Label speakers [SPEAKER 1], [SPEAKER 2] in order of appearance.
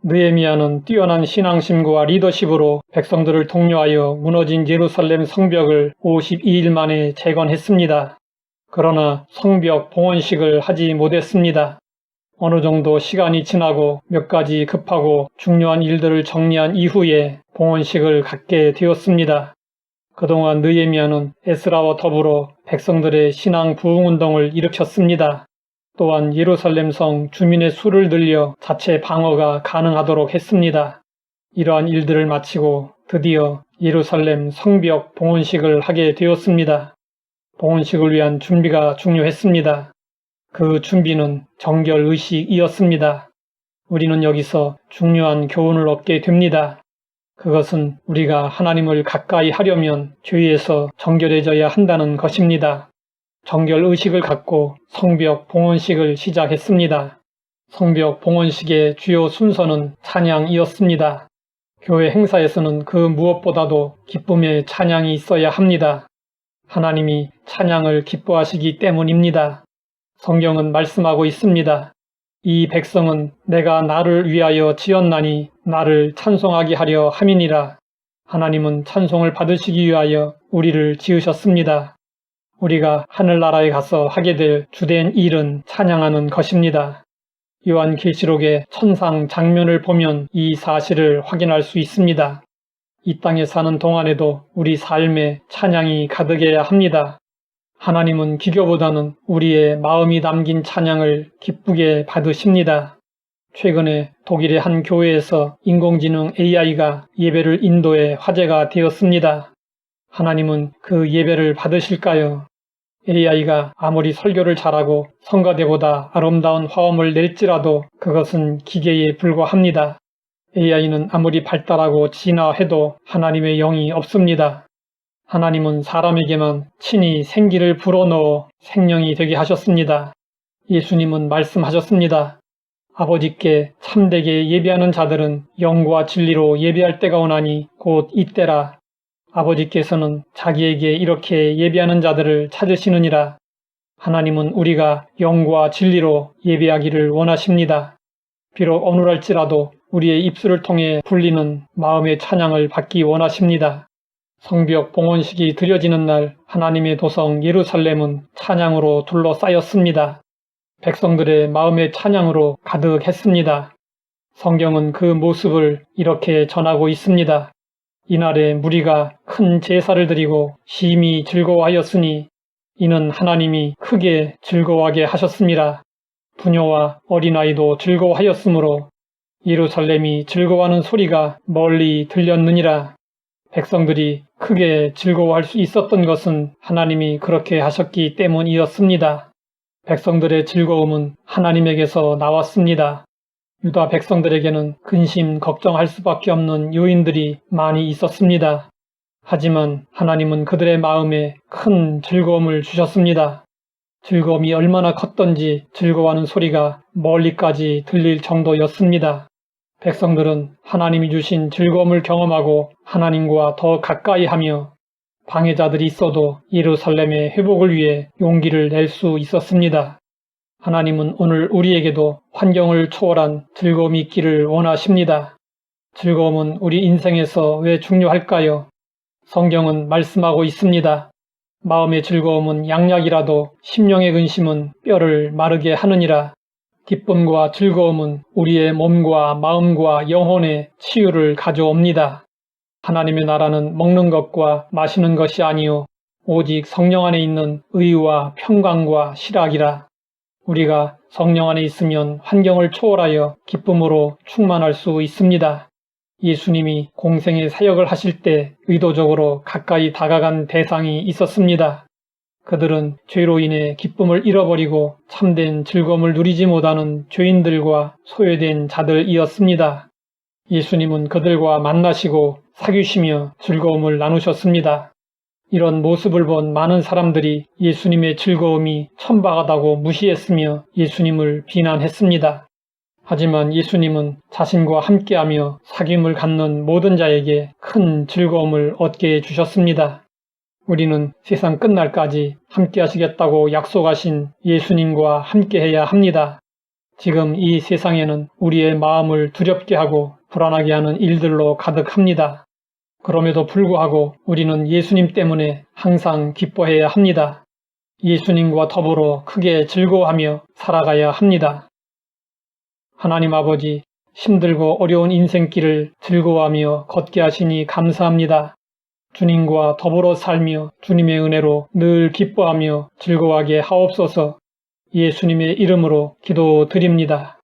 [SPEAKER 1] 느헤미야는 뛰어난 신앙심과 리더십으로 백성들을 독려하여 무너진 예루살렘 성벽을 52일 만에 재건했습니다. 그러나 성벽 봉헌식을 하지 못했습니다. 어느 정도 시간이 지나고 몇 가지 급하고 중요한 일들을 정리한 이후에 봉헌식을 갖게 되었습니다. 그동안 느헤미야는 에스라와 더불어 백성들의 신앙 부흥운동을 일으켰습니다. 또한 예루살렘 성 주민의 수를 늘려 자체 방어가 가능하도록 했습니다. 이러한 일들을 마치고 드디어 예루살렘 성벽 봉헌식을 하게 되었습니다. 봉헌식을 위한 준비가 중요했습니다. 그 준비는 정결의식이었습니다. 우리는 여기서 중요한 교훈을 얻게 됩니다. 그것은 우리가 하나님을 가까이 하려면 죄에서 정결해져야 한다는 것입니다. 정결의식을 갖고 성벽 봉헌식을 시작했습니다. 성벽 봉헌식의 주요 순서는 찬양이었습니다. 교회 행사에서는 그 무엇보다도 기쁨의 찬양이 있어야 합니다. 하나님이 찬양을 기뻐하시기 때문입니다. 성경은 말씀하고 있습니다. 이 백성은 내가 나를 위하여 지었나니 나를 찬송하게 하려 함이니라. 하나님은 찬송을 받으시기 위하여 우리를 지으셨습니다. 우리가 하늘나라에 가서 하게 될 주된 일은 찬양하는 것입니다. 요한계시록의 천상 장면을 보면 이 사실을 확인할 수 있습니다. 이 땅에 사는 동안에도 우리 삶에 찬양이 가득해야 합니다. 하나님은 기교보다는 우리의 마음이 담긴 찬양을 기쁘게 받으십니다. 최근에 독일의 한 교회에서 인공지능 AI가 예배를 인도해 화제가 되었습니다. 하나님은 그 예배를 받으실까요? AI가 아무리 설교를 잘하고 성가대보다 아름다운 화음을 낼지라도 그것은 기계에 불과합니다. AI는 아무리 발달하고 진화해도 하나님의 영이 없습니다. 하나님은 사람에게만 친히 생기를 불어넣어 생명이 되게 하셨습니다. 예수님은 말씀하셨습니다. 아버지께 참되게 예배하는 자들은 영과 진리로 예배할 때가 오나니 곧 이때라. 아버지께서는 자기에게 이렇게 예배하는 자들을 찾으시느니라. 하나님은 우리가 영과 진리로 예배하기를 원하십니다. 비록 어눌할지라도 우리의 입술을 통해 불리는 마음의 찬양을 받기 원하십니다. 성벽 봉헌식이 드려지는 날 하나님의 도성 예루살렘은 찬양으로 둘러싸였습니다. 백성들의 마음의 찬양으로 가득했습니다. 성경은 그 모습을 이렇게 전하고 있습니다. 이날에 무리가 큰 제사를 드리고 심히 즐거워하였으니 이는 하나님이 크게 즐거워하게 하셨습니다. 부녀와 어린아이도 즐거워하였으므로 예루살렘이 즐거워하는 소리가 멀리 들렸느니라. 백성들이 크게 즐거워할 수 있었던 것은 하나님이 그렇게 하셨기 때문이었습니다. 백성들의 즐거움은 하나님에게서 나왔습니다. 유다 백성들에게는 근심 걱정할 수밖에 없는 요인들이 많이 있었습니다. 하지만 하나님은 그들의 마음에 큰 즐거움을 주셨습니다. 즐거움이 얼마나 컸던지 즐거워하는 소리가 멀리까지 들릴 정도였습니다. 백성들은 하나님이 주신 즐거움을 경험하고 하나님과 더 가까이 하며 방해자들이 있어도 예루살렘의 회복을 위해 용기를 낼 수 있었습니다. 하나님은 오늘 우리에게도 환경을 초월한 즐거움이 있기를 원하십니다. 즐거움은 우리 인생에서 왜 중요할까요? 성경은 말씀하고 있습니다. 마음의 즐거움은 양약이라도 심령의 근심은 뼈를 마르게 하느니라. 기쁨과 즐거움은 우리의 몸과 마음과 영혼의 치유를 가져옵니다. 하나님의 나라는 먹는 것과 마시는 것이 아니요 오직 성령 안에 있는 의와 평강과 실학이라. 우리가 성령 안에 있으면 환경을 초월하여 기쁨으로 충만할 수 있습니다. 예수님이 공생의 사역을 하실 때 의도적으로 가까이 다가간 대상이 있었습니다. 그들은 죄로 인해 기쁨을 잃어버리고 참된 즐거움을 누리지 못하는 죄인들과 소외된 자들이었습니다. 예수님은 그들과 만나시고 사귀시며 즐거움을 나누셨습니다. 이런 모습을 본 많은 사람들이 예수님의 즐거움이 천박하다고 무시했으며 예수님을 비난했습니다. 하지만 예수님은 자신과 함께하며 사귐을 갖는 모든 자에게 큰 즐거움을 얻게 해주셨습니다. 우리는 세상 끝날까지 함께 하시겠다고 약속하신 예수님과 함께해야 합니다. 지금 이 세상에는 우리의 마음을 두렵게 하고 불안하게 하는 일들로 가득합니다. 그럼에도 불구하고 우리는 예수님 때문에 항상 기뻐해야 합니다. 예수님과 더불어 크게 즐거워하며 살아가야 합니다. 하나님 아버지, 힘들고 어려운 인생길을 즐거워하며 걷게 하시니 감사합니다. 주님과 더불어 살며 주님의 은혜로 늘 기뻐하며 즐거워하게 하옵소서. 예수님의 이름으로 기도드립니다.